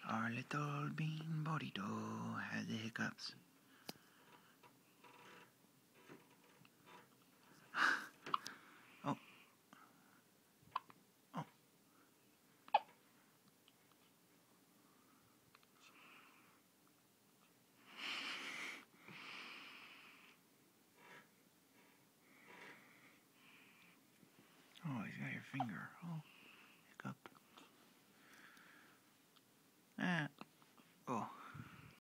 Our little bean burrito had the hiccups. Oh. Oh. Oh, he's got your finger. Oh.